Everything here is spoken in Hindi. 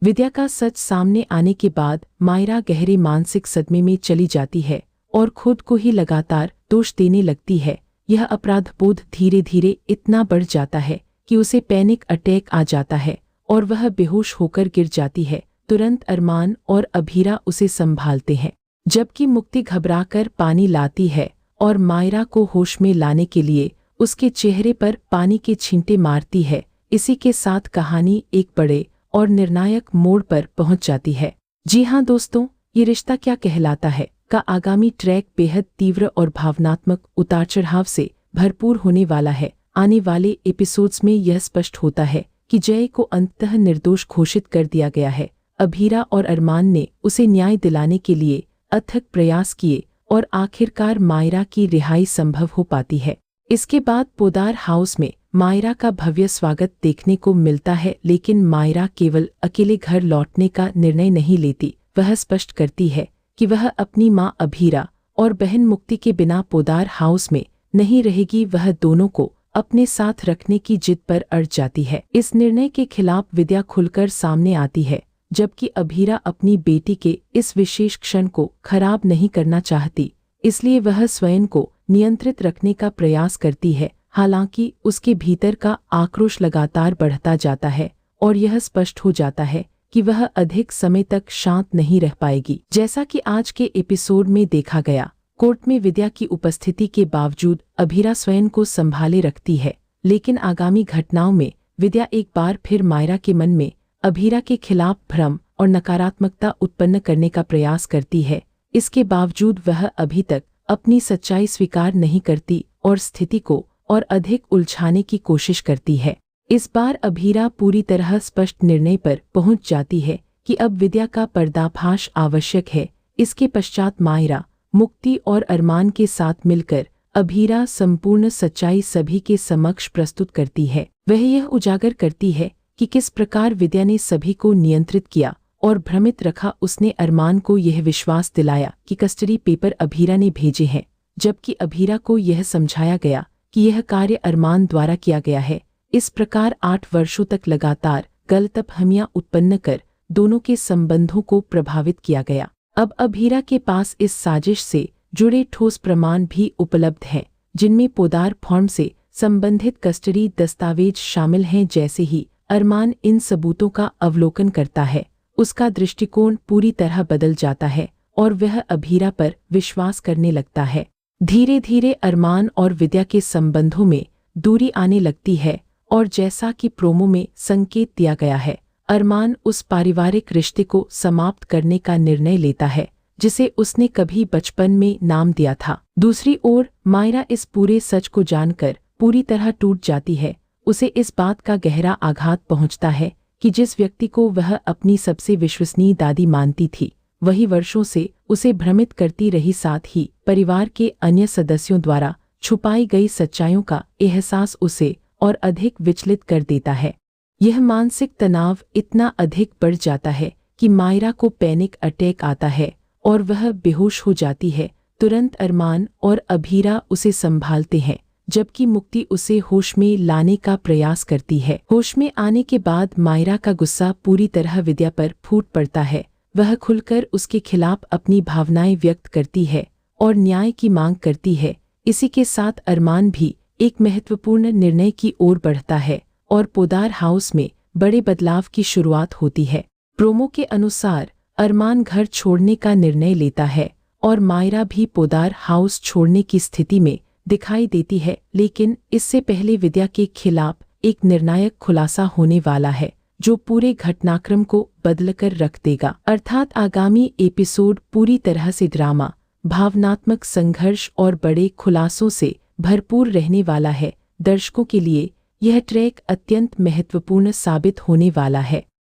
विद्या का सच सामने आने के बाद मायरा गहरे मानसिक सदमे में चली जाती है और खुद को ही लगातार दोष देने लगती है। यह अपराध बोध धीरे धीरे इतना बढ़ जाता है कि उसे पैनिक अटैक आ जाता है और वह बेहोश होकर गिर जाती है। तुरंत अरमान और अभीरा उसे संभालते हैं, जबकि मुक्ति घबराकर पानी लाती है और मायरा को होश में लाने के लिए उसके चेहरे पर पानी के छींटे मारती है। इसी के साथ कहानी एक बड़े और निर्णायक मोड़ पर पहुंच जाती है। जी हाँ दोस्तों, ये रिश्ता क्या कहलाता है का आगामी ट्रैक बेहद तीव्र और भावनात्मक उतार चढ़ाव से भरपूर होने वाला है। आने वाले एपिसोड्स में यह स्पष्ट होता है कि जय को अंततः निर्दोष घोषित कर दिया गया है। अभीरा और अरमान ने उसे न्याय दिलाने के लिए अथक प्रयास किए और आखिरकार मायरा की रिहाई संभव हो पाती है। इसके बाद पोदार हाउस में मायरा का भव्य स्वागत देखने को मिलता है, लेकिन मायरा केवल अकेले घर लौटने का निर्णय नहीं लेती। वह स्पष्ट करती है कि वह अपनी मां अभीरा और बहन मुक्ति के बिना पोदार हाउस में नहीं रहेगी। वह दोनों को अपने साथ रखने की जिद पर अड़ जाती है। इस निर्णय के खिलाफ विद्या खुलकर सामने आती है, जबकि अभीरा अपनी बेटी के इस विशेष क्षण को खराब नहीं करना चाहती, इसलिए वह स्वयं को नियंत्रित रखने का प्रयास करती है। हालांकि उसके भीतर का आक्रोश लगातार बढ़ता जाता है और यह स्पष्ट हो जाता है कि वह अधिक समय तक शांत नहीं रह पाएगी। जैसा कि आज के एपिसोड में देखा गया, कोर्ट में विद्या की उपस्थिति के बावजूद अभीरा स्वयं को संभाले रखती है, लेकिन आगामी घटनाओं में विद्या एक बार फिर मायरा के मन में अभीरा के खिलाफ भ्रम और नकारात्मकता उत्पन्न करने का प्रयास करती है। इसके बावजूद वह अभी तक अपनी सच्चाई स्वीकार नहीं करती और स्थिति को और अधिक उलझाने की कोशिश करती है। इस बार अभीरा पूरी तरह स्पष्ट निर्णय पर पहुंच जाती है कि अब विद्या का पर्दाफाश आवश्यक है। इसके पश्चात मायरा, मुक्ति और अरमान के साथ मिलकर अभीरा संपूर्ण सच्चाई सभी के समक्ष प्रस्तुत करती है। वह यह उजागर करती है कि किस प्रकार विद्या ने सभी को नियंत्रित किया और भ्रमित रखा। उसने अरमान को यह विश्वास दिलाया कि कस्टडी पेपर अभीरा ने भेजे हैं, जबकि अभीरा को यह समझाया गया कि यह कार्य अरमान द्वारा किया गया है। इस प्रकार 8 वर्षों तक लगातार गलतफहमियां उत्पन्न कर दोनों के संबंधों को प्रभावित किया गया। अब अभीरा के पास इस साजिश से जुड़े ठोस प्रमाण भी उपलब्ध हैं, जिनमें पोदार फॉर्म से संबंधित कस्टडी दस्तावेज शामिल हैं। जैसे ही अरमान इन सबूतों का अवलोकन करता है, उसका दृष्टिकोण पूरी तरह बदल जाता है और वह अभीरा पर विश्वास करने लगता है। धीरे धीरे अरमान और विद्या के संबंधों में दूरी आने लगती है और जैसा कि प्रोमो में संकेत दिया गया है, अरमान उस पारिवारिक रिश्ते को समाप्त करने का निर्णय लेता है जिसे उसने कभी बचपन में नाम दिया था। दूसरी ओर मायरा इस पूरे सच को जानकर पूरी तरह टूट जाती है। उसे इस बात का गहरा आघात पहुंचता है कि जिस व्यक्ति को वह अपनी सबसे विश्वसनीय दादी मानती थी, वही वर्षों से उसे भ्रमित करती रही। साथ ही परिवार के अन्य सदस्यों द्वारा छुपाई गई सच्चाइयों का एहसास उसे और अधिक विचलित कर देता है। यह मानसिक तनाव इतना अधिक बढ़ जाता है कि मायरा को पैनिक अटैक आता है और वह बेहोश हो जाती है। तुरंत अरमान और अभीरा उसे संभालते हैं, जबकि मुक्ति उसे होश में लाने का प्रयास करती है। होश में आने के बाद मायरा का गुस्सा पूरी तरह विद्या पर फूट पड़ता है। वह खुलकर उसके खिलाफ अपनी भावनाएं व्यक्त करती है और न्याय की मांग करती है। इसी के साथ अरमान भी एक महत्वपूर्ण निर्णय की ओर बढ़ता है और पोदार हाउस में बड़े बदलाव की शुरुआत होती है। प्रोमो के अनुसार अरमान घर छोड़ने का निर्णय लेता है और मायरा भी पोदार हाउस छोड़ने की स्थिति में दिखाई देती है, लेकिन इससे पहले विद्या के खिलाफ एक निर्णायक खुलासा होने वाला है जो पूरे घटनाक्रम को बदलकर रख देगा। अर्थात आगामी एपिसोड पूरी तरह से ड्रामा, भावनात्मक संघर्ष और बड़े खुलासों से भरपूर रहने वाला है। दर्शकों के लिए यह ट्रैक अत्यंत महत्वपूर्ण साबित होने वाला है।